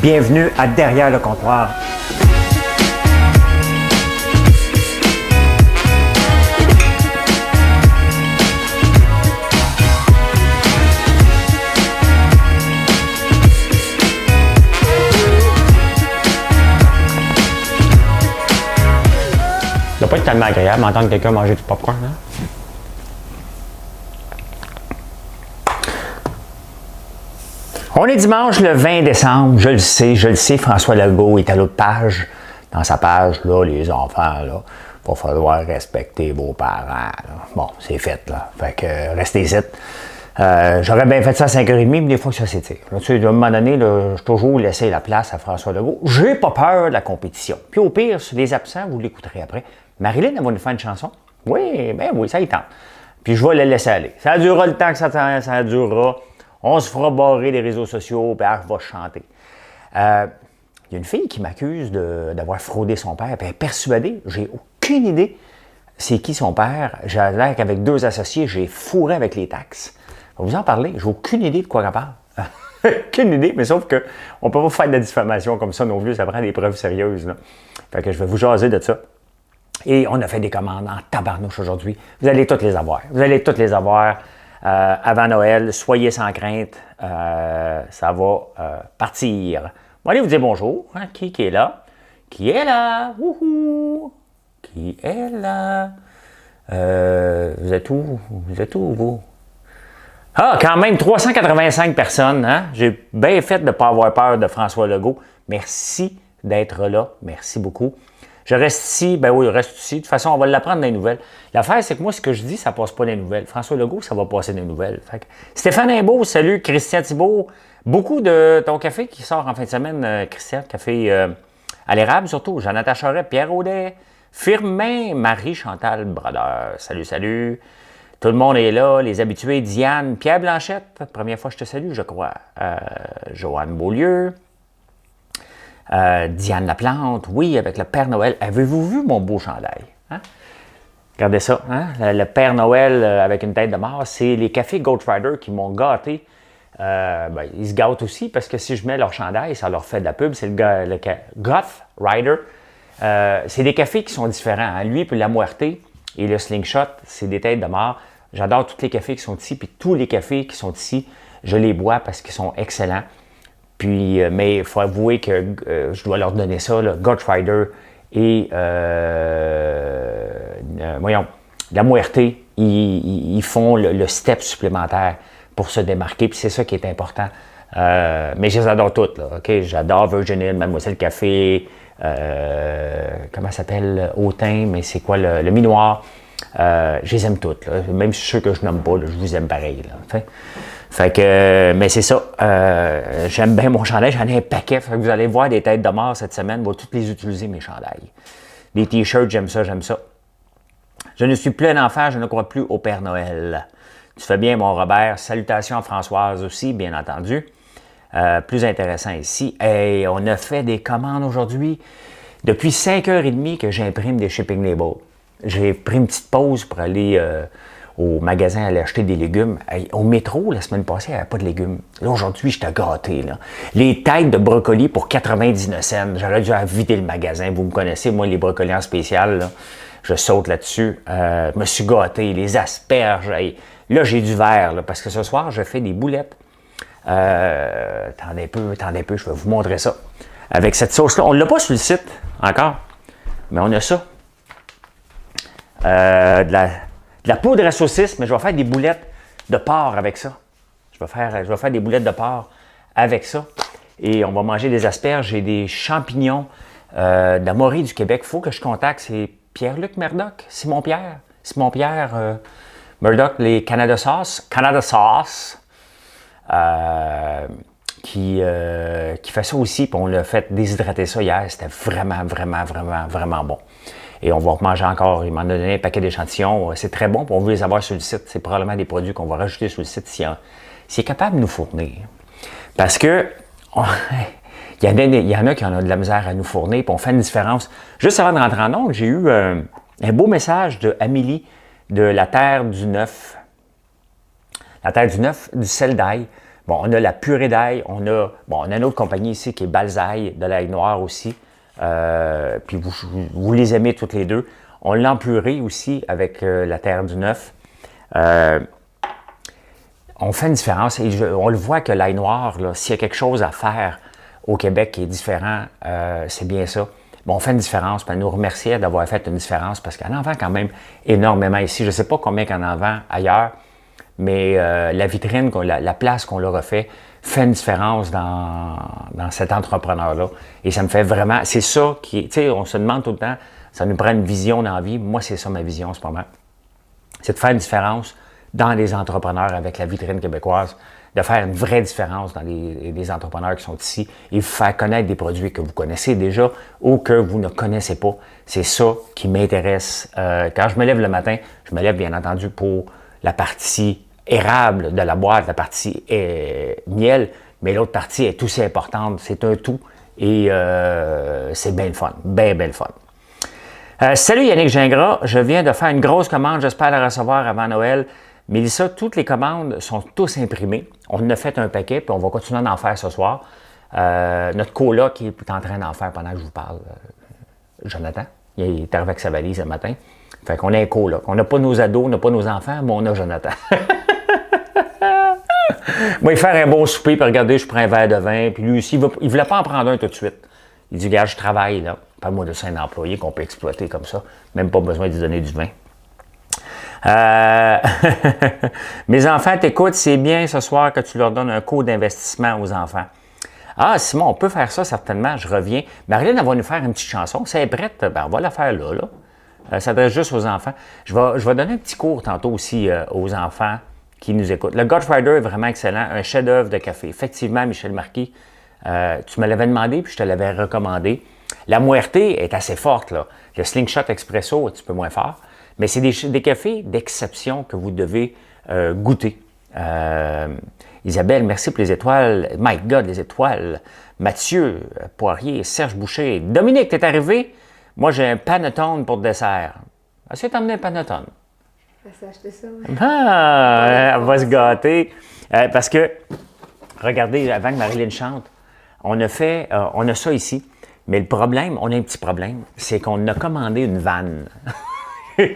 Bienvenue à Derrière le comptoir. Ça doit pas être tellement agréable d'entendre quelqu'un manger du popcorn, hein? On est dimanche le 20 décembre, je le sais, François Legault est à l'autre page. Dans sa page, là, les enfants, là, il va falloir respecter vos parents. Là. Bon, c'est fait, là. Fait que restez ici. J'aurais bien fait ça à 5h30, mais des fois ça s'étire. Tu sais, à un moment donné, j'ai toujours laissé la place à François Legault. J'ai pas peur de la compétition. Puis au pire, sur les absents, vous l'écouterez après. Marilyn, elle va nous faire une chanson? Oui, ben oui, ça y tente. Puis je vais la laisser aller. Ça durera le temps que ça durera. On se fera barrer les réseaux sociaux, puis elle va chanter. Il y a une fille qui m'accuse d'avoir fraudé son père, puis elle est persuadée, j'ai aucune idée c'est qui son père. J'ai l'air qu'avec 2 associés, j'ai fourré avec les taxes. Je vais vous en parler, j'ai aucune idée de quoi elle parle. Aucune idée, mais sauf qu'on ne peut pas faire de la diffamation comme ça non plus, ça prend des preuves sérieuses. Là. Fait que je vais vous jaser de ça. Et on a fait des commandes en tabarnouche aujourd'hui. Vous allez toutes les avoir. Vous allez toutes les avoir. Avant Noël, soyez sans crainte, ça va partir. Bon, allez vous dire bonjour. Hein? Qui est là? Qui est là? Wouhou! Qui est là? Vous êtes où? Vous êtes où, vous? Ah, quand même, 385 personnes. Hein? J'ai bien fait de ne pas avoir peur de François Legault. Merci d'être là. Merci beaucoup. Je reste ici, ben oui, je reste ici. De toute façon, on va l'apprendre dans les nouvelles. L'affaire, c'est que moi, ce que je dis, ça passe pas dans les nouvelles. François Legault, ça va passer dans les nouvelles. Fait que Stéphane Imbeau, salut. Christian Thibault, beaucoup de ton café qui sort en fin de semaine, Christian, café à l'érable surtout. Jonathan Charret, Pierre Audet, Firmin, Marie-Chantal Brodeur. Salut, salut. Tout le monde est là, les habitués, Diane, Pierre Blanchette, première fois que je te salue, je crois. Joanne Beaulieu. Diane Laplante, oui, avec le Père Noël. Avez-vous vu mon beau chandail? Hein? Regardez ça, hein? Le Père Noël avec une tête de mort, c'est les cafés Ghost Rider qui m'ont gâté. Ils se gâtent aussi parce que si je mets leur chandail, ça leur fait de la pub. C'est le Ghost Rider. C'est des cafés qui sont différents. Hein? Lui, puis la Muerte et le Slingshot, c'est des têtes de mort. J'adore tous les cafés qui sont ici, puis tous les cafés qui sont ici, je les bois parce qu'ils sont excellents. Puis, mais il faut avouer que je dois leur donner ça, là, Ghost Rider et, la Muerte, ils font le step supplémentaire pour se démarquer, puis c'est ça qui est important. Mais je les adore toutes, là, OK? J'adore Virgin Hill, Mademoiselle Café, comment ça s'appelle? Autain, mais c'est quoi, le Minoir? Je les aime toutes, là. Même ceux que je nomme pas, là, je vous aime pareil, là. Fait que, mais c'est ça, j'aime bien mon chandail, j'en ai un paquet, fait que vous allez voir des têtes de mort cette semaine, je vais toutes les utiliser, mes chandails. Les t-shirts, j'aime ça, j'aime ça. Je ne suis plus un enfant, je ne crois plus au Père Noël. Tu fais bien, mon Robert. Salutations à Françoise aussi, bien entendu. Plus intéressant ici. Hey, on a fait des commandes aujourd'hui. Depuis 5h30 que j'imprime des shipping labels. J'ai pris une petite pause pour aller au magasin aller acheter des légumes. Au métro, la semaine passée, il n'y avait pas de légumes. Là, aujourd'hui, j'étais gâté. Là. Les têtes de brocolis pour 99 cents. J'aurais dû vider le magasin. Vous me connaissez, moi, les brocolis en spécial, là, je saute là-dessus. Je me suis gâté. Les asperges. Là, j'ai du verre, là, parce que ce soir, je fais des boulettes. Attendez un peu, je vais vous montrer ça. Avec cette sauce-là, on ne l'a pas sur le site encore, mais on a ça. De la poudre à saucisse, mais je vais faire des boulettes de porc avec ça. Je vais faire des boulettes de porc avec ça. Et on va manger des asperges et des champignons de la Morée du Québec. Il faut que je contacte, c'est Pierre-Luc Murdoch, Simon-Pierre Murdoch, les Canada Sauce, qui fait ça aussi, puis on l'a fait déshydrater ça hier. C'était vraiment bon. Et on va manger encore. Il m'en a donné un paquet d'échantillons. C'est très bon, puis on veut les avoir sur le site. C'est probablement des produits qu'on va rajouter sur le site s'il est capable de nous fournir. Parce que il y en a qui ont de la misère à nous fournir, puis on fait une différence. Juste avant de rentrer en ondes, j'ai eu un beau message de Amélie de la Terre du Neuf. La Terre du Neuf, du sel d'ail. Bon, on a la purée d'ail, on a une autre compagnie ici qui est Balzaï, de l'ail noir aussi. Puis vous les aimez toutes les deux. On l'a en purée aussi avec la terre du neuf. On fait une différence et on le voit que l'ail noir, s'il y a quelque chose à faire au Québec qui est différent, c'est bien ça. Bon, on fait une différence, puis elle nous remerciait d'avoir fait une différence parce qu'elle en vend quand même énormément ici. Je ne sais pas combien qu'elle en vend ailleurs, mais la vitrine, la place qu'on leur a fait une différence dans cet entrepreneur-là. Et ça me fait vraiment, c'est ça qui, tu sais, on se demande tout le temps, ça nous prend une vision dans la vie. Moi, c'est ça ma vision en ce moment. C'est de faire une différence dans les entrepreneurs avec la vitrine québécoise, de faire une vraie différence dans les entrepreneurs qui sont ici et vous faire connaître des produits que vous connaissez déjà ou que vous ne connaissez pas. C'est ça qui m'intéresse. Quand je me lève le matin, je me lève bien entendu pour la partie érable de la boîte, la partie miel, mais l'autre partie est aussi importante. C'est un tout et c'est bien le fun, bien le fun. Salut Yannick Gingras, je viens de faire une grosse commande, j'espère la recevoir avant Noël. Mélissa, toutes les commandes sont tous imprimées. On en a fait un paquet, puis on va continuer d'en faire ce soir. Notre coloc est en train d'en faire pendant que je vous parle. Jonathan, il est arrivé avec sa valise ce matin. Fait qu'on a un coloc. On n'a pas nos ados, on n'a pas nos enfants, mais on a Jonathan. Moi, il fait un bon souper, puis regardez, je prends un verre de vin, puis lui aussi, il ne voulait pas en prendre un tout de suite. Il dit, gars, je travaille, là. Pas moi de ça, un employé qu'on peut exploiter comme ça. Même pas besoin de lui donner du vin. Mes enfants t'écoutent, c'est bien ce soir que tu leur donnes un cours d'investissement aux enfants. Ah, Simon, on peut faire ça certainement, je reviens. Marilyn, elle va nous faire une petite chanson. Si elle est prête, ben, on va la faire là. Ça s'adresse juste aux enfants. Je vais donner un petit cours tantôt aussi aux enfants qui nous écoutent. Le Godfather est vraiment excellent, un chef-d'œuvre de café. Effectivement, Michel Marquis, tu me l'avais demandé puis je te l'avais recommandé. La Muerte est assez forte, là. Le Slingshot Espresso est un petit peu moins fort. Mais c'est des cafés d'exception que vous devez goûter. Isabelle, merci pour les étoiles. My God, les étoiles. Mathieu Poirier, Serge Boucher. Dominique, t'es arrivé? Moi, j'ai un panettone pour dessert. Essaye d'emmener un panettone. Elle s'est acheté ça. Oui. Ah, elle va se gâter. Parce que, regardez, avant que Marilyn chante, on a ça ici. Mais le problème, on a un petit problème, c'est qu'on a commandé une vanne. Là,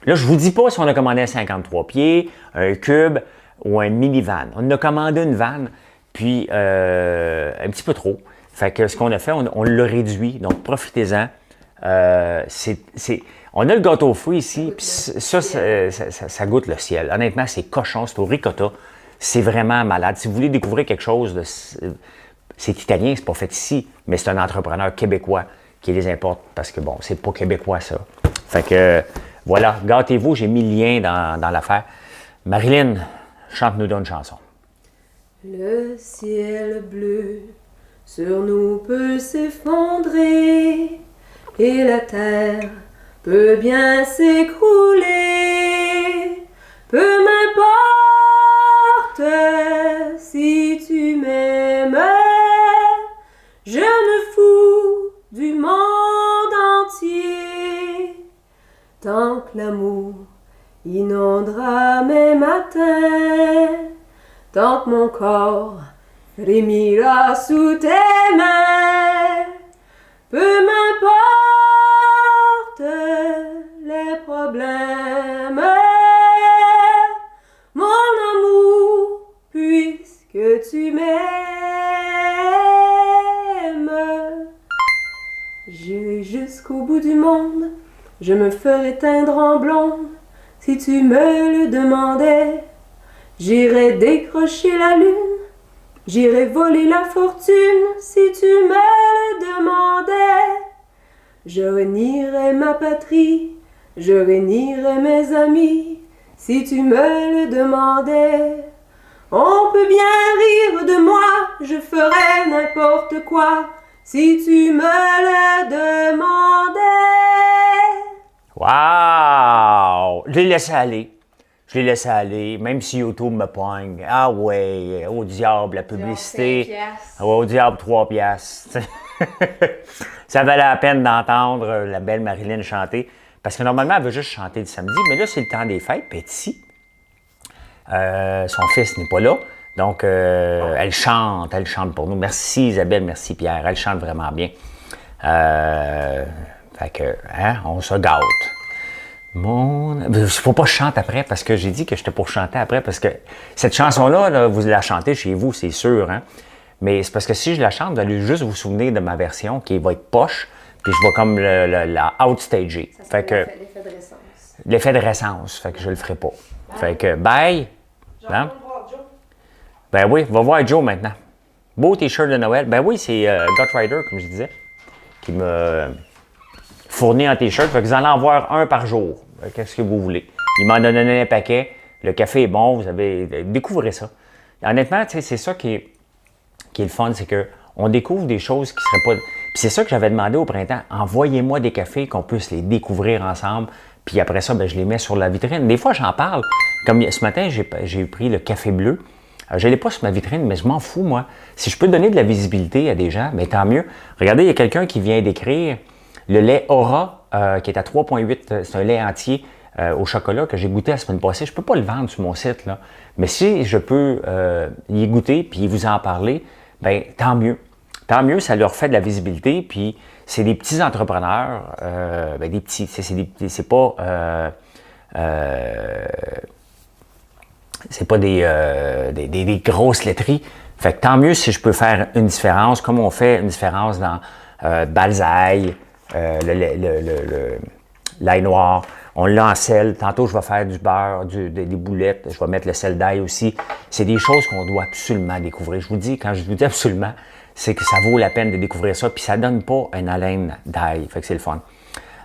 je ne vous dis pas si on a commandé un 53 pieds, un cube ou un minivan. On a commandé une vanne, puis un petit peu trop. Fait que ce qu'on a fait, on l'a réduit. Donc, profitez-en. On a le gâteau aux fruits ici, puis ça goûte le ciel. Honnêtement, c'est cochon, c'est au ricotta. C'est vraiment malade. Si vous voulez découvrir quelque chose, c'est italien, c'est pas fait ici, mais c'est un entrepreneur québécois qui les importe parce que, bon, c'est pas québécois, ça. Fait que, voilà, gâtez-vous, j'ai mis le lien dans l'affaire. Marilyn, chante-nous une chanson. Le ciel bleu sur nous peut s'effondrer et la terre peut bien s'écrouler. Peu m'importe si tu m'aimes, je me fous du monde entier. Tant que l'amour inondera mes matins, tant que mon corps frémira sous tes mains, peu m'importe les problèmes, mon amour, puisque tu m'aimes. J'irai jusqu'au bout du monde, je me ferai teindre en blonde, si tu me le demandais. J'irai décrocher la lune, j'irai voler la fortune, si tu me le demandais. Je renierai ma patrie, je renierai mes amis, si tu me le demandais. On peut bien rire de moi, je ferai n'importe quoi, si tu me le demandais. Wow! Je l'ai laissé aller. Je l'ai laissé aller, même si YouTube me pogne. Ah ouais, au diable, la publicité. Au diable, 3 piastres. Ça valait la peine d'entendre la belle Marilyn chanter. Parce que normalement, elle veut juste chanter le samedi, mais là, c'est le temps des fêtes, puis elle est ici. Son fils n'est pas là. Donc, elle chante pour nous. Merci Isabelle, merci Pierre, elle chante vraiment bien. Fait que, hein, on se gâte. Il faut pas que je chante après, parce que j'ai dit que j'étais pour chanter après, parce que cette chanson-là, là, vous la chantez chez vous, c'est sûr, hein. Mais c'est parce que si je la chante, vous allez juste vous souvenir de ma version, qui va être poche, puis je vais comme la outstager. Ça fait que l'effet de récence. L'effet de récence, fait que je le ferai pas. Fait que, bye! Hein? Ben oui, va voir Joe maintenant. Beau t-shirt de Noël. Ben oui, c'est Gotrider, comme je disais, qui me fournit un t-shirt. Fait que vous allez en voir un par jour. Qu'est-ce que vous voulez? Il m'en a donné un paquet. Le café est bon, vous avez... Découvrez ça. Honnêtement, c'est ça qui est le fun, c'est qu'on découvre des choses qui seraient pas... Puis c'est ça que j'avais demandé au printemps. Envoyez-moi des cafés qu'on puisse les découvrir ensemble. Puis après ça, ben, je les mets sur la vitrine. Des fois, j'en parle. Comme ce matin, j'ai pris le café bleu. Je ne l'ai pas sur ma vitrine, mais je m'en fous, moi. Si je peux donner de la visibilité à des gens, mais tant mieux. Regardez, il y a quelqu'un qui vient d'écrire le lait Aura, qui est à 3,8. C'est un lait entier au chocolat que j'ai goûté la semaine passée. Je ne peux pas le vendre sur mon site, là. Mais si je peux y goûter puis vous en parler, bien, tant mieux. Tant mieux, ça leur fait de la visibilité. Puis c'est des petits entrepreneurs, ben, des petits, c'est pas des grosses laiteries. Fait que tant mieux si je peux faire une différence, comme on fait une différence dans Balzaï, l'ail noir. On l'a en sel. Tantôt, je vais faire du beurre, des boulettes. Je vais mettre le sel d'ail aussi. C'est des choses qu'on doit absolument découvrir. Je vous dis, quand je vous dis absolument, c'est que ça vaut la peine de découvrir ça. Puis ça donne pas une haleine d'ail. Fait que c'est le fun.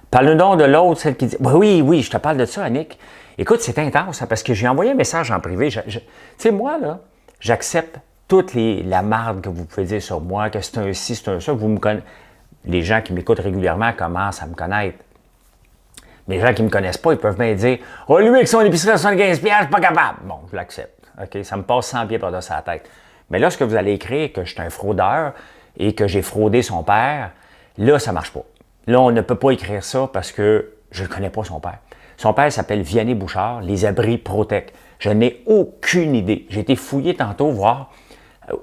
Parle-nous donc de l'autre, celle qui dit... Oui, je te parle de ça, Annick. Écoute, c'est intense, hein, parce que j'ai envoyé un message en privé. Tu sais, moi, là, j'accepte toute la marde que vous pouvez dire sur moi, que c'est un ci, c'est un ça, que vous me connaissez. Les gens qui m'écoutent régulièrement commencent à me connaître. Mais les gens qui ne me connaissent pas, ils peuvent bien dire « Oh, lui, avec son épicerie à 75$, je suis pas capable. » Bon, je l'accepte. OK? Ça me passe 100 pieds par-dessus la tête. Mais là, ce que vous allez écrire, que je suis un fraudeur et que j'ai fraudé son père, là, ça ne marche pas. Là, on ne peut pas écrire ça parce que je ne connais pas son père. Son père s'appelle Vianney Bouchard, les abris Protec. Je n'ai aucune idée. J'ai été fouillé tantôt voir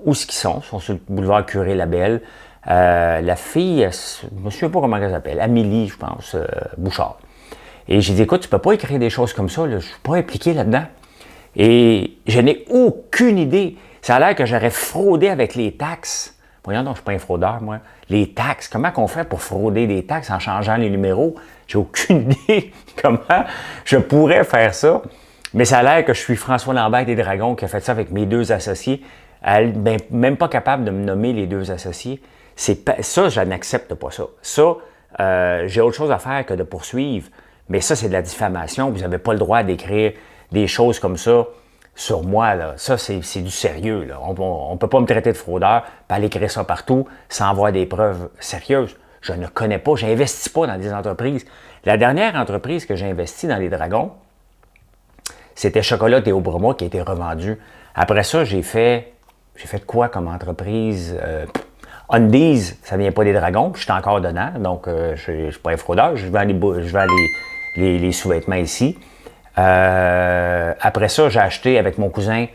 où ce qu'ils sont. Ils sont sur le boulevard Curé-Labelle. La fille, je ne me souviens pas comment elle s'appelle, Amélie, je pense, Bouchard. Et j'ai dit, écoute, tu ne peux pas écrire des choses comme ça, là. Je ne suis pas impliqué là-dedans. Et je n'ai aucune idée. Ça a l'air que j'aurais fraudé avec les taxes. Voyons donc, je ne suis pas un fraudeur, moi. Les taxes, comment qu'on fait pour frauder des taxes en changeant les numéros? J'ai aucune idée comment je pourrais faire ça. Mais ça a l'air que je suis François Lambert des Dragons qui a fait ça avec mes deux associés. Elle n'est même pas capable de me nommer les deux associés. Ça, je n'accepte pas ça. Ça, j'ai autre chose à faire que de poursuivre. Mais ça, c'est de la diffamation. Vous n'avez pas le droit d'écrire des choses comme ça sur moi. Là. Ça, c'est du sérieux. Là. On ne peut pas me traiter de fraudeur, puis aller écrire ça partout sans avoir des preuves sérieuses. Je ne connais pas, je n'investis pas dans des entreprises. La dernière entreprise que j'ai investie dans les Dragons, c'était Chocolat Théo Broma qui a été revendu. Après ça, j'ai fait quoi comme entreprise? Undies, ça vient pas des Dragons, puis je suis encore dedans, donc je ne suis pas un fraudeur. Je vends les sous-vêtements ici. Après ça, j'ai acheté avec mon cousin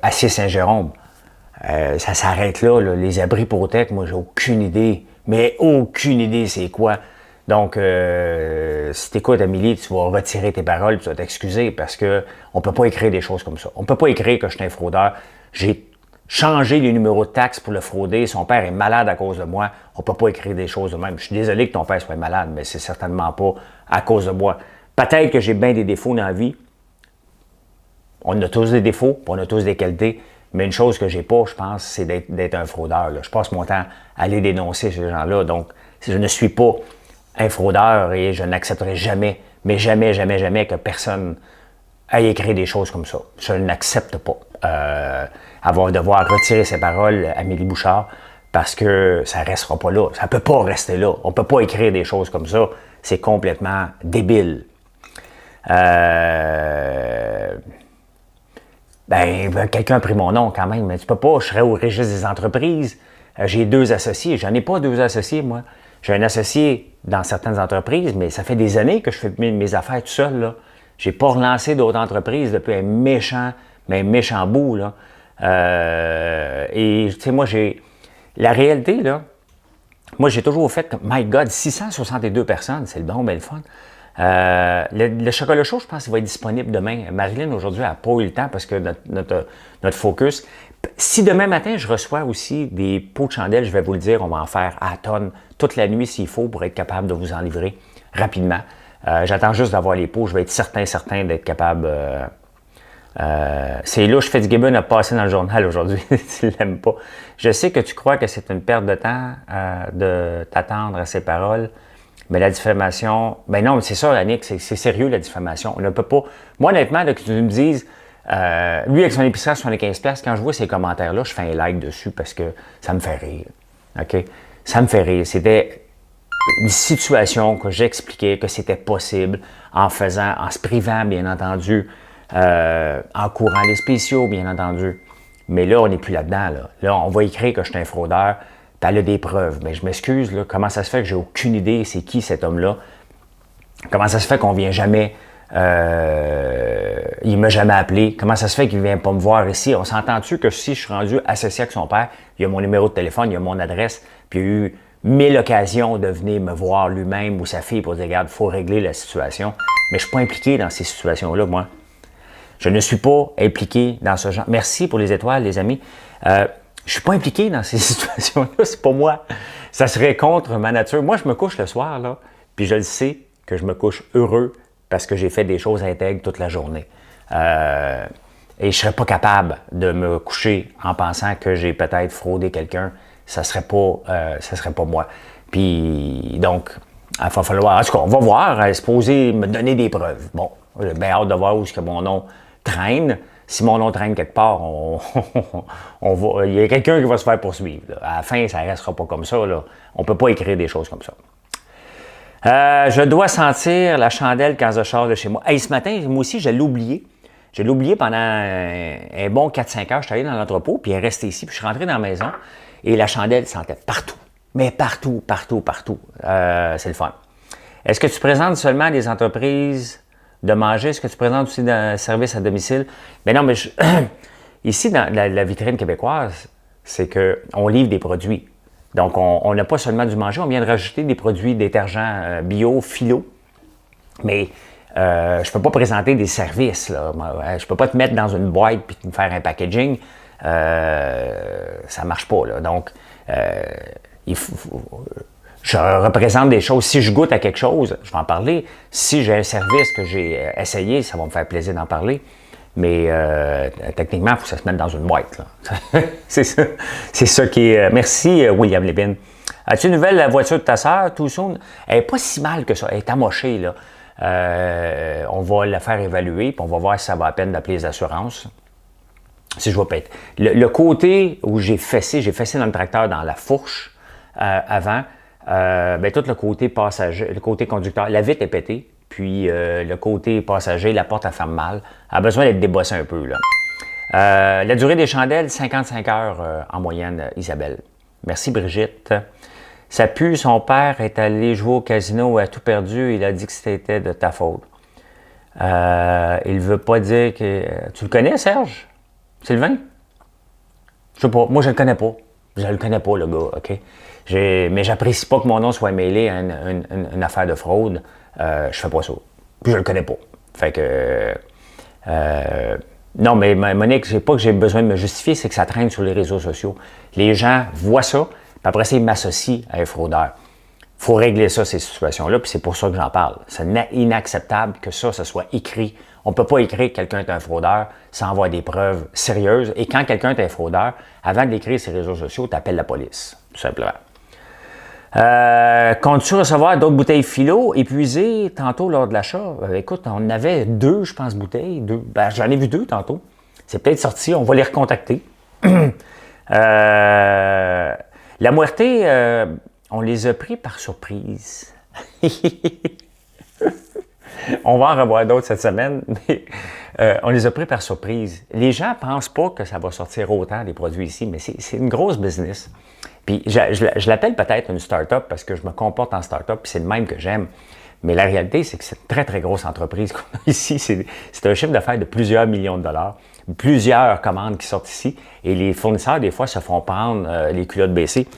Acier Saint-Jérôme. Ça s'arrête là, les abris Protec, moi j'ai aucune idée, mais aucune idée c'est quoi. Donc, si tu écoutes Amélie, tu vas retirer tes paroles, tu vas t'excuser parce que on peut pas écrire des choses comme ça. On peut pas écrire que je suis un fraudeur. J'ai changé les numéros de taxes pour le frauder. Son père est malade à cause de moi. On peut pas écrire des choses de même. Je suis désolé que ton père soit malade, mais c'est certainement pas à cause de moi. Peut-être que j'ai bien des défauts dans la vie. On a tous des défauts, on a tous des qualités. Mais une chose que j'ai pas, je pense, c'est d'être un fraudeur. Là. Je passe mon temps à aller dénoncer ces gens-là. Donc, je ne suis pas un fraudeur et je n'accepterai jamais, mais jamais, jamais, jamais que personne aille écrire des choses comme ça. Je n'accepte pas. Devoir retirer ses paroles, Amélie Bouchard, parce que ça ne restera pas là. Ça ne peut pas rester là. On ne peut pas écrire des choses comme ça. C'est complètement débile. Quelqu'un a pris mon nom quand même, mais tu peux pas, je serais au registre des entreprises. J'ai deux associés. J'en ai pas deux associés, moi. J'ai un associé dans certaines entreprises, mais ça fait des années que je fais mes affaires tout seul, là. J'ai pas relancé d'autres entreprises depuis un méchant mais méchant bout, là. Et, tu sais, moi, la réalité, là, moi, j'ai toujours fait que, my God, 662 personnes, c'est le bon, ben le fun. Le chocolat chaud, je pense qu'il va être disponible demain. Marilyn, aujourd'hui, n'a pas eu le temps parce que notre focus. Si demain matin, je reçois aussi des pots de chandelle, je vais vous le dire, on va en faire à tonnes toute la nuit s'il faut pour être capable de vous en livrer rapidement. J'attends juste d'avoir les pots, je vais être certain d'être capable. C'est louche, Fitzgibbon a passé dans le journal aujourd'hui, tu ne l'aimes pas. Je sais que tu crois que c'est une perte de temps de t'attendre à ces paroles, mais la diffamation, ben non, c'est ça, Annick, c'est sérieux la diffamation. On ne peut pas. Moi, honnêtement, là, que tu me dises, lui avec son épicerie à 75$, quand je vois ces commentaires-là, je fais un like dessus parce que ça me fait rire. OK? Ça me fait rire. C'était une situation que j'expliquais que c'était possible en se privant, bien entendu, en courant les spéciaux, bien entendu. Mais là, on n'est plus là-dedans. Là, on va écrire que je suis un fraudeur, puis elle a des preuves. Mais je m'excuse, là, comment ça se fait que j'ai aucune idée c'est qui cet homme-là? Comment ça se fait qu'on vient jamais... il m'a jamais appelé. Comment ça se fait qu'il ne vient pas me voir ici? On s'entend-tu que si je suis rendu associé avec son père, il y a mon numéro de téléphone, il y a mon adresse, puis il y a eu 1000 occasions de venir me voir lui-même ou sa fille pour dire, regarde, il faut régler la situation. Mais je ne suis pas impliqué dans ces situations-là, moi. Je ne suis pas impliqué dans ce genre. Merci pour les étoiles, les amis. Je ne suis pas impliqué dans ces situations-là, c'est pas moi. Ça serait contre ma nature. Moi, je me couche le soir, là, puis je le sais que je me couche heureux parce que j'ai fait des choses intègres toute la journée. Et je ne serais pas capable de me coucher en pensant que j'ai peut-être fraudé quelqu'un. Ça ne serait pas moi. Puis, donc, il va falloir... En tout cas, on va voir. Elle est supposée me donner des preuves. Bon, j'ai bien hâte de voir où est-ce que mon nom traîne. Si mon nom traîne quelque part, il y a quelqu'un qui va se faire poursuivre. Là. À la fin, ça ne restera pas comme ça. Là. On ne peut pas écrire des choses comme ça. Je dois sentir la chandelle quand je sors de chez moi. Hey, ce matin, moi aussi, je l'ai oublié. Je l'ai oublié pendant un bon 4-5 heures. Je suis allé dans l'entrepôt, puis elle est restée ici. Puis je suis rentré dans la maison et la chandelle sentait partout. Mais partout. C'est le fun. Est-ce que tu présentes seulement des entreprises de manger? Est-ce que tu présentes aussi un service à domicile? Ben non, mais ici, dans la vitrine québécoise, c'est qu'on livre des produits. Donc, on n'a pas seulement du manger, on vient de rajouter des produits détergents bio, philo. Mais je ne peux pas présenter des services. Là. Je ne peux pas te mettre dans une boîte et te faire un packaging. Ça ne marche pas. Là. Donc, je représente des choses. Si je goûte à quelque chose, je vais en parler. Si j'ai un service que j'ai essayé, ça va me faire plaisir d'en parler. Mais techniquement, il faut que ça se mette dans une boîte. Là. C'est ça qui est... Merci, William Lépine. As-tu une nouvelle la voiture de ta sœur, tout soon? Elle n'est pas si mal que ça. Elle est amochée. Là. On va la faire évaluer, puis on va voir si ça va à peine d'appeler les assurances. Si je vais pas être... Le côté où j'ai fessé dans le tracteur, dans la fourche, avant, tout le côté passager, le côté conducteur, la vitre est pétée. Puis le côté passager, la porte, elle ferme mal. Elle a besoin d'être débossée un peu. Là. La durée des chandelles, 55 heures en moyenne, Isabelle. Merci, Brigitte. Ça pue, son père est allé jouer au casino, a tout perdu. Il a dit que c'était de ta faute. Il ne veut pas dire que... Tu le connais, Serge? Sylvain? Je sais pas. Moi, je le connais pas. Je le connais pas, le gars, OK? Mais j'apprécie pas que mon nom soit mêlé à une affaire de fraude. Je fais pas ça. Puis je le connais pas. Fait que... non, mais Monique, c'est pas que j'ai besoin de me justifier, c'est que ça traîne sur les réseaux sociaux. Les gens voient ça, puis après ça, ils m'associent à un fraudeur. Il faut régler ça, ces situations-là, puis c'est pour ça que j'en parle. C'est inacceptable que ça soit écrit. On ne peut pas écrire que quelqu'un est un fraudeur sans avoir des preuves sérieuses. Et quand quelqu'un est un fraudeur, avant de l'écrire sur les réseaux sociaux, tu appelles la police, tout simplement. Comptes-tu recevoir d'autres bouteilles philo épuisées tantôt lors de l'achat? Écoute, on en avait 2, je pense, bouteilles. 2. Ben, j'en ai vu 2 tantôt. C'est peut-être sorti, on va les recontacter. La Muerté, on les a pris par surprise. On va en revoir d'autres cette semaine, mais on les a pris par surprise. Les gens ne pensent pas que ça va sortir autant des produits ici, mais c'est une grosse business. Puis je l'appelle peut-être une start-up parce que je me comporte en start-up, puis c'est le même que j'aime. Mais la réalité, c'est que c'est une très, très grosse entreprise qu'on a ici. C'est un chiffre d'affaires de plusieurs millions de dollars. plusieurs commandes qui sortent ici. Et les fournisseurs, des fois, se font prendre les culottes baissées.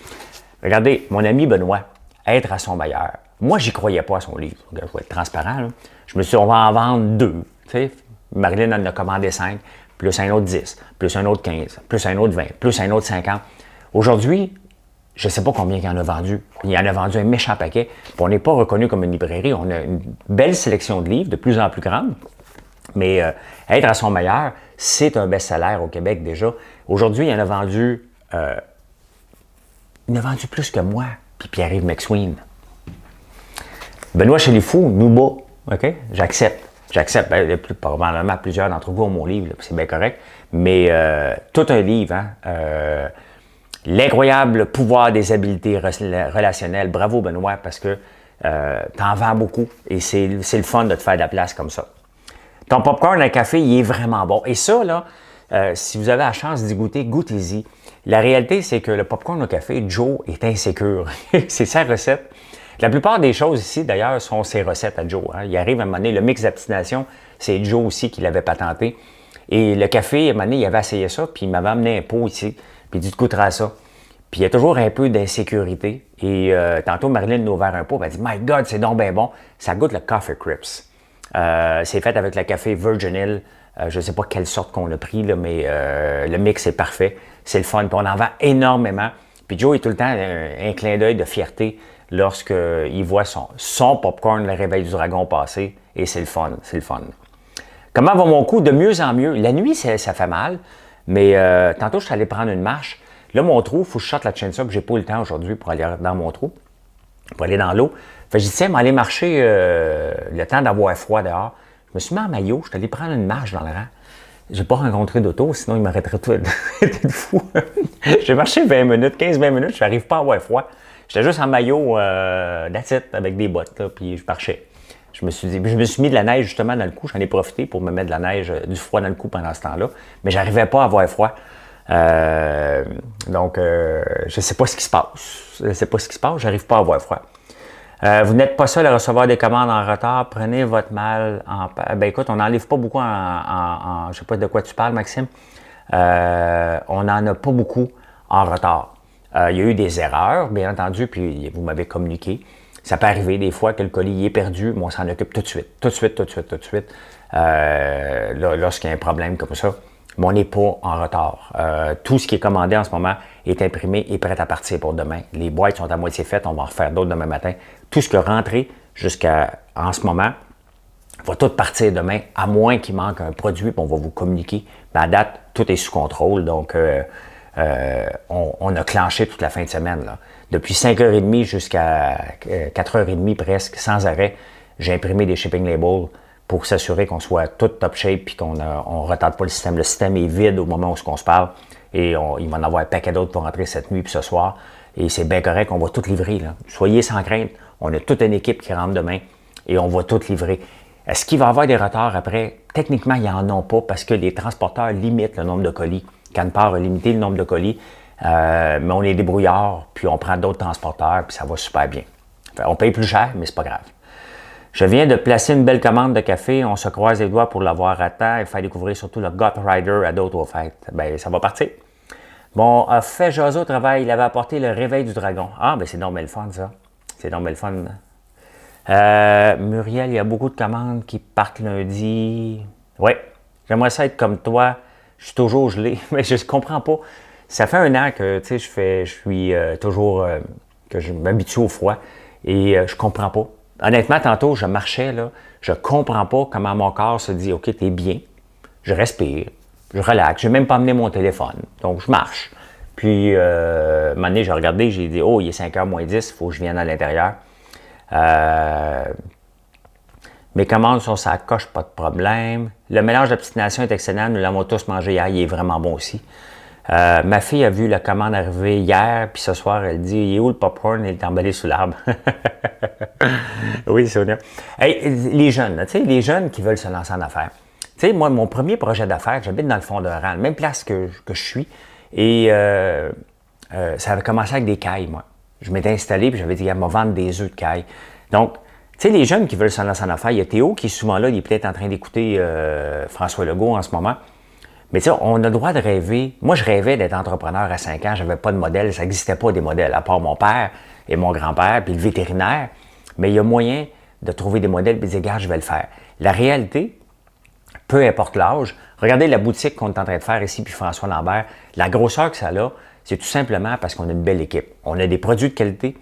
Regardez, mon ami Benoît, être à son meilleur. Moi, j'y croyais pas à son livre. Je vais être transparent. Là. Je me suis dit, on va en vendre 2. T'sais. Marilyn en a commandé 5, plus un autre 10, plus un autre 15, plus un autre 20, plus un autre 50. Aujourd'hui, je ne sais pas combien il en a vendu. Il en a vendu un méchant paquet. Puis on n'est pas reconnu comme une librairie. On a une belle sélection de livres, de plus en plus grande. Mais être à son meilleur, c'est un best-seller au Québec déjà. Aujourd'hui, il en a vendu plus que moi, puis Pierre-Yves McSween. Benoît Chélifoux nous bat, OK? J'accepte. Ben, probablement plusieurs d'entre vous ont mon livre, c'est bien correct. Mais tout un livre, hein? L'incroyable pouvoir des habiletés relationnelles. Bravo, Benoît, parce que t'en vends beaucoup et c'est le fun de te faire de la place comme ça. Ton popcorn à café, il est vraiment bon. Et ça, là, si vous avez la chance d'y goûter, goûtez-y. La réalité, c'est que le popcorn au café, Joe est insécure. C'est sa recette. La plupart des choses ici, d'ailleurs, sont ses recettes à Joe. Hein. Il arrive à un moment donné, le mix d'abstination, c'est Joe aussi qui l'avait patenté. Et le café, à un moment donné, il avait essayé ça, puis il m'avait amené un pot ici, puis il dit, tu goûteras ça. Puis il y a toujours un peu d'insécurité. Et tantôt, Marilyn nous a ouvert un pot, elle a dit, My God, c'est donc bien bon. Ça goûte le Coffee Crips. C'est fait avec le café Virgin Hill. Je ne sais pas quelle sorte qu'on a pris, là, mais le mix est parfait. C'est le fun. Puis on en vend énormément. Puis Joe est tout le temps un clin d'œil de fierté lorsqu'il voit son popcorn, le réveil du dragon passer. Et c'est le fun. C'est le fun. Comment va mon cou? De mieux en mieux. La nuit, ça fait mal. Mais tantôt, je suis allé prendre une marche. Là, mon trou, il faut que je sorte la chaîne ça. J'ai pas eu le temps aujourd'hui pour aller dans mon trou, pour aller dans l'eau. Fait que j'ai dit, tiens, m'aller marcher le temps d'avoir froid dehors. Je me suis mis en maillot, je suis allé prendre une marche dans le rang. J'ai pas rencontré d'auto, sinon il m'arrêterait tout. C'était fou. J'ai marché 20 minutes, 15-20 minutes, je n'arrive pas à avoir froid. J'étais juste en maillot that's it, avec des bottes, là, puis je marchais. Je me suis mis de la neige justement dans le cou, j'en ai profité pour me mettre de la neige, du froid dans le cou pendant ce temps-là, mais j'arrivais pas à avoir froid. Donc, je sais pas ce qui se passe. J'arrive pas à avoir froid. Vous n'êtes pas seul à recevoir des commandes en retard. Prenez votre mal en... Ben écoute, on n'en livre pas beaucoup je ne sais pas de quoi tu parles, Maxime. On n'en a pas beaucoup en retard. Il y a eu des erreurs, bien entendu, puis vous m'avez communiqué. Ça peut arriver des fois que le colis est perdu, mais on s'en occupe tout de suite. Lorsqu'il y a un problème comme ça. Mais on n'est pas en retard. Tout ce qui est commandé en ce moment est imprimé et prêt à partir pour demain. Les boîtes sont à moitié faites, on va en refaire d'autres demain matin. Tout ce qui est rentré jusqu'à en ce moment va tout partir demain, à moins qu'il manque un produit, puis on va vous communiquer. Mais à date, tout est sous contrôle, donc on a clenché toute la fin de semaine. Là. Depuis 5h30 jusqu'à 4h30 presque, sans arrêt, j'ai imprimé des shipping labels pour s'assurer qu'on soit tout top shape et qu'on ne retarde pas le système. Le système est vide au moment où on se parle et il va en avoir un paquet d'autres pour rentrer cette nuit puis ce soir. Et c'est bien correct, on va tout livrer. Là. Soyez sans crainte, on a toute une équipe qui rentre demain et on va tout livrer. Est-ce qu'il va y avoir des retards après? Techniquement, il n'y en a pas parce que les transporteurs limitent le nombre de colis. Canpar a limité le nombre de colis, mais on est débrouillards, puis on prend d'autres transporteurs, puis ça va super bien. Enfin, on paye plus cher, mais c'est pas grave. Je viens de placer une belle commande de café. On se croise les doigts pour l'avoir à temps et faire découvrir surtout le Gut Rider à d'autres au fait. Ben, ça va partir. Bon, fait jaser au travail. Il avait apporté le réveil du dragon. Ah, ben c'est donc bien le fun, ça. C'est donc bien le fun. Muriel, il y a beaucoup de commandes qui partent lundi. Oui, j'aimerais ça être comme toi. Je suis toujours gelé, mais je ne comprends pas. Ça fait 1 an que, tu sais, je suis toujours... que je m'habitue au froid et je comprends pas. Honnêtement, tantôt, je marchais, là, je comprends pas comment mon corps se dit « OK, t'es bien ». Je respire, je relaxe, je n'ai même pas amené mon téléphone, donc je marche. Puis, un moment donné, j'ai regardé, j'ai dit « Oh, il est 5h moins 10, il faut que je vienne à l'intérieur ». Mes commandes sont ça coche, pas de problème. Le mélange d'obstination est excellent, nous l'avons tous mangé hier, il est vraiment bon aussi. Ma fille a vu la commande arriver hier, puis ce soir, elle dit « Il est où le popcorn? Il est emballé sous l'arbre. » Oui, Sonia. Hey, les jeunes, tu sais, les jeunes qui veulent se lancer en affaires. Tu sais, moi, mon premier projet d'affaires, j'habite dans le fond de rang, même place que je suis, et ça avait commencé avec des cailles, moi. Je m'étais installé, puis j'avais dit « Elle m'a vendre des œufs de cailles. » Donc, tu sais, les jeunes qui veulent se lancer en affaires, il y a Théo qui est souvent là, il est peut-être en train d'écouter François Legault en ce moment. Mais tu sais, on a le droit de rêver. Moi, je rêvais d'être entrepreneur à 5 ans. Je n'avais pas de modèle. Ça n'existait pas des modèles, à part mon père et mon grand-père, puis le vétérinaire. Mais il y a moyen de trouver des modèles et de dire, regarde, je vais le faire. La réalité, peu importe l'âge, regardez la boutique qu'on est en train de faire ici, puis François Lambert, la grosseur que ça a, c'est tout simplement parce qu'on a une belle équipe. On a des produits de qualité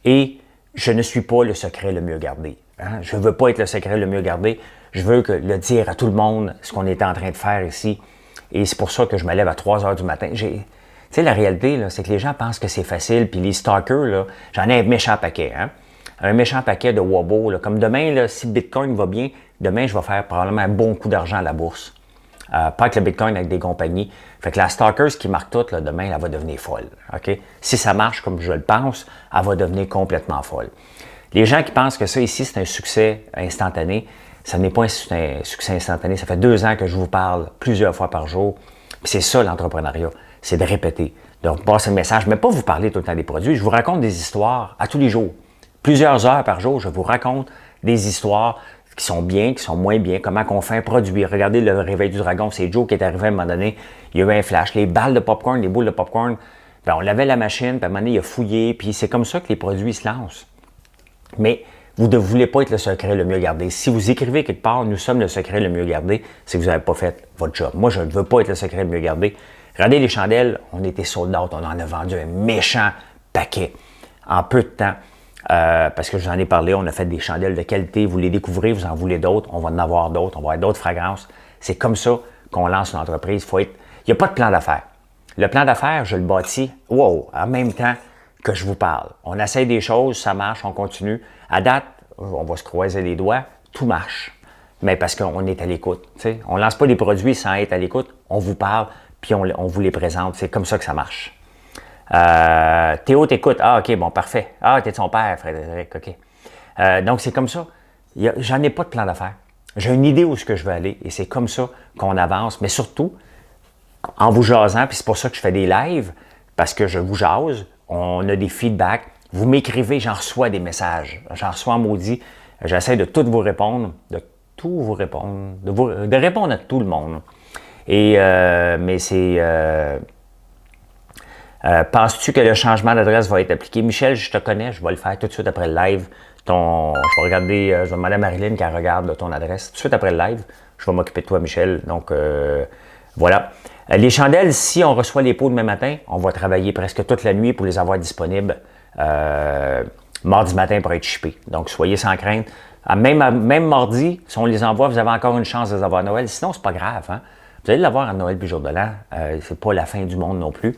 et je ne suis pas le secret le mieux gardé. Hein? Je ne veux pas être le secret le mieux gardé. Je veux le dire à tout le monde ce qu'on est en train de faire ici. Et c'est pour ça que je me lève à 3 heures du matin. Tu sais, la réalité, là, c'est que les gens pensent que c'est facile. Puis les stalkers, là, j'en ai un méchant paquet. Hein? Un méchant paquet de wobos. Là. Comme demain, là, si Bitcoin va bien, demain, je vais faire probablement un bon coup d'argent à la bourse. Pas avec le Bitcoin, avec des compagnies. Fait que la stalker, ce qui marque tout, là, demain, elle va devenir folle. Okay? Si ça marche comme je le pense, elle va devenir complètement folle. Les gens qui pensent que ça ici, c'est un succès instantané, ça n'est pas un succès instantané. Ça fait 2 ans que je vous parle plusieurs fois par jour. Puis c'est ça l'entrepreneuriat, c'est de répéter, de passer le message, mais pas vous parler tout le temps des produits. Je vous raconte des histoires à tous les jours. Plusieurs heures par jour, je vous raconte des histoires qui sont bien, qui sont moins bien, comment on fait un produit. Regardez le réveil du dragon, c'est Joe qui est arrivé à un moment donné, il y a eu un flash. Les balles de popcorn, les boules de popcorn, bien, on lavait la machine, puis à un moment donné, il a fouillé, puis c'est comme ça que les produits se lancent. Mais vous ne voulez pas être le secret le mieux gardé. Si vous écrivez quelque part, nous sommes le secret le mieux gardé, c'est que vous n'avez pas fait votre job. Moi, je ne veux pas être le secret le mieux gardé. Regardez les chandelles, on était sold out, on en a vendu un méchant paquet en peu de temps. Parce que je vous en ai parlé, on a fait des chandelles de qualité, vous les découvrez, vous en voulez d'autres, on va en avoir d'autres, on va avoir d'autres fragrances. C'est comme ça qu'on lance une entreprise. Il n'y a pas de plan d'affaires. Le plan d'affaires, je le bâtis, en même temps que je vous parle. On essaye des choses, ça marche, on continue. À date, on va se croiser les doigts, tout marche. Mais parce qu'on est à l'écoute. On ne lance pas des produits sans être à l'écoute, on vous parle, puis on vous les présente. C'est comme ça que ça marche. Théo t'écoute. Ah, OK, bon, parfait. Ah, t'es son père, Frédéric, OK. Donc, c'est comme ça. J'en ai pas de plan d'affaires. J'ai une idée où ce que je veux aller et c'est comme ça qu'on avance. Mais surtout, en vous jasant, puis c'est pour ça que je fais des lives, parce que je vous jase, on a des feedbacks. Vous m'écrivez, j'en reçois des messages. J'en reçois en maudit. J'essaie de tout vous répondre, de répondre à tout le monde. Et, mais c'est... penses-tu que le changement d'adresse va être appliqué? Michel, je te connais, je vais le faire tout de suite après le live. Je vais regarder, je vais demander à Marilyn qu'elle regarde ton adresse. Tout de suite après le live, je vais m'occuper de toi, Michel. Donc, voilà. Les chandelles, si on reçoit les pots demain matin, on va travailler presque toute la nuit pour les avoir disponibles mardi matin pour être shippés. Donc, soyez sans crainte. Même mardi, si on les envoie, vous avez encore une chance de les avoir à Noël. Sinon, c'est pas grave. Hein? Vous allez l'avoir à Noël puis jour de l'an. C'est pas la fin du monde non plus.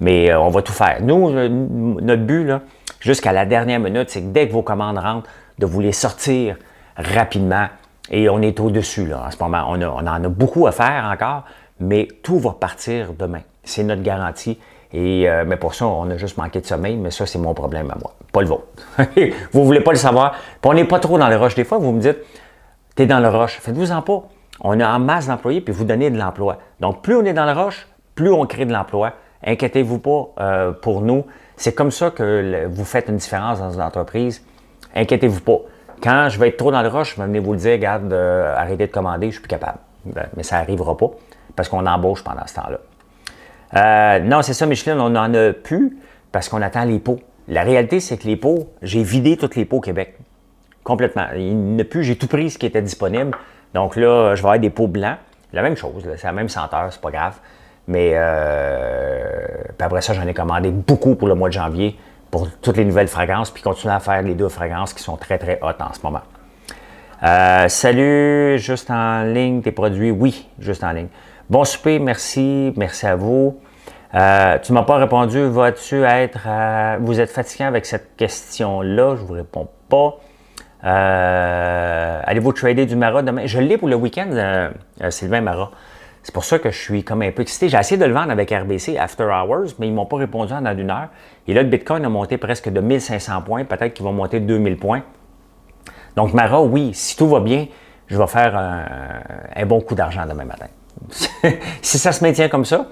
Mais on va tout faire. Nous, notre but, là, jusqu'à la dernière minute, c'est que dès que vos commandes rentrent, de vous les sortir rapidement. Et on est au-dessus, là, en ce moment. On en a beaucoup à faire encore, mais tout va partir demain. C'est notre garantie. Et, mais pour ça, on a juste manqué de sommeil, mais ça, c'est mon problème à moi, pas le vôtre. Vous ne voulez pas le savoir. Puis on n'est pas trop dans le rush. Des fois, vous me dites, tu es dans le rush. Faites-vous-en pas. On a en masse d'employés, puis vous donnez de l'emploi. Donc, plus on est dans le rush, plus on crée de l'emploi. Inquiétez-vous pas pour nous. C'est comme ça que vous faites une différence dans une entreprise. Inquiétez-vous pas. Quand je vais être trop dans le rush, je vais venir vous le dire, regarde, arrêtez de commander, je suis plus capable. Mais ça n'arrivera pas parce qu'on embauche pendant ce temps-là. Non, c'est ça, Micheline, on n'en a plus parce qu'on attend les pots. La réalité, c'est que les pots, j'ai vidé tous les pots au Québec. Complètement. Il n'y en a plus, j'ai tout pris ce qui était disponible. Donc là, je vais avoir des pots blancs. La même chose, c'est la même senteur, c'est pas grave. Mais puis après ça, j'en ai commandé beaucoup pour le mois de janvier pour toutes les nouvelles fragrances, puis continuer à faire les 2 fragrances qui sont très, très hot en ce moment. Salut, juste en ligne, tes produits? Oui, juste en ligne. Bon souper, merci à vous. Tu ne m'as pas répondu, vas-tu être... vous êtes fatiguant avec cette question-là, je ne vous réponds pas. Allez-vous trader du Mara demain? Je l'ai pour le week-end, Sylvain Mara. C'est pour ça que je suis comme un peu excité. J'ai essayé de le vendre avec RBC After Hours, mais ils ne m'ont pas répondu en une heure. Et là, le Bitcoin a monté presque de 1500 points. Peut-être qu'il va monter de 2000 points. Donc, Mara, oui, si tout va bien, je vais faire un bon coup d'argent demain matin. Si ça se maintient comme ça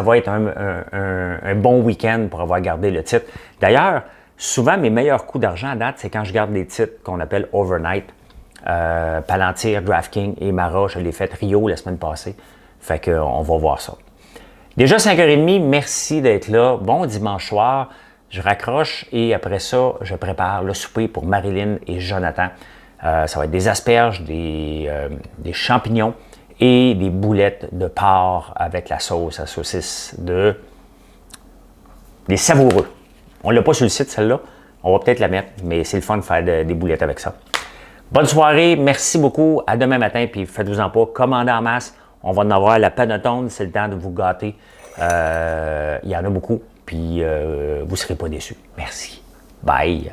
va être un bon week-end pour avoir gardé le titre. D'ailleurs, souvent, mes meilleurs coups d'argent à date, c'est quand je garde des titres qu'on appelle overnight. Palantir, DraftKings et Mara, je l'ai fait Rio la semaine passée. Fait qu'on va voir ça. Déjà 5h30, merci d'être là. Bon dimanche soir. Je raccroche et après ça, je prépare le souper pour Marilyn et Jonathan. Ça va être des asperges, des champignons et des boulettes de porc avec la sauce à saucisse des savoureux. On ne l'a pas sur le site, celle-là. On va peut-être la mettre, mais c'est le fun de faire des boulettes avec ça. Bonne soirée, merci beaucoup. À demain matin, puis faites-vous-en pas. Commandez en masse. On va en avoir la panettone, c'est le temps de vous gâter. Il y en a beaucoup, puis vous ne serez pas déçus. Merci. Bye.